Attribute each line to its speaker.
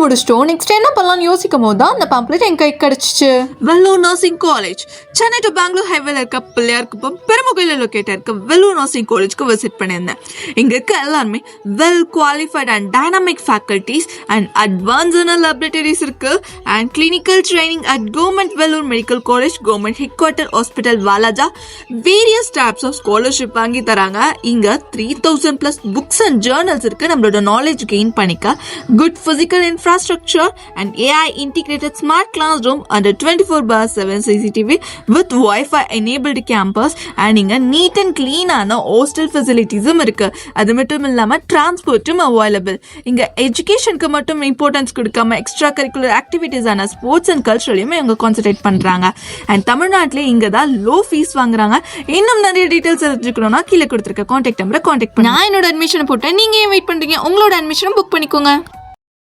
Speaker 1: முடிச்சிட்டோம். நெக்ஸ்ட் என்ன பண்ணலாம்னு யோசிக்கும் போது தான் அந்த பாம்ப்ளெட் என் கை கிடைச்சிச்சு.
Speaker 2: Vellore nursing college Chennai to Bangalore ஹைவேல இருக்க பிள்ளையார்க்குப்பம் பெருமுகையில் லொக்கேட் இருக்க வெல்லூர் நர்சிங் காலேஜ்க்கு விசிட் பண்ணியிருந்தேன். இங்க இருக்க எல்லாருமே well qualified and dynamic faculties and அட்வான்ஸான லேபரேட்டரிஸ் இருக்கு. And clinical training at government Vellore medical college, government head quarter hospital Walajah, various types of scholarship வாங்கி தராங்க. இங்க 3000+ புக்ஸ் அண்ட் ஜேர்னல்ஸ் இருக்கு. நம்மளோட நாலேஜ் கெயின் பண்ணிக்க good physical infrastructure and AI integrated smart classroom under 24/7 CCTV with Wi-Fi enabled campus and இங்க neat and clean ஆன hostel facilitiesம் இருக்கு. அது மட்டும் இல்லாம டிரான்ஸ்போர்ட்டும் அவைலபிள். இங்க எஜுகேஷனுக்கு மட்டும் இம்பார்ட்டன்ஸ் கொடுக்காம எக்ஸ்ட்ரா கரிக்குலர் ஆக்டிவிட்டிஸ் ஆன ஸ்போர்ட்ஸ் அண்ட் கல்ச்சரலையுமே இவங்க கான்சென்ட்ரேட் பண்றாங்க. அண்ட் தமிழ்நாட்டிலே இங்க தான் லோ ஃபீஸ் வாங்குறாங்க. இன்னும் நிறைய டீடைல்ஸ் தெரிஞ்சுக்கணும்னா கீழே கொடுத்துருக்க கான்டாக்ட் நம்பரை கான்டாக்ட் பண்ணி
Speaker 1: நான் என்னோட அட்மிஷனை போட்டேன். நீங்க ஏன் வெயிட் பண்றீங்க? உங்களோட அட்மிஷனும் புக் பண்ணிக்கோங்க.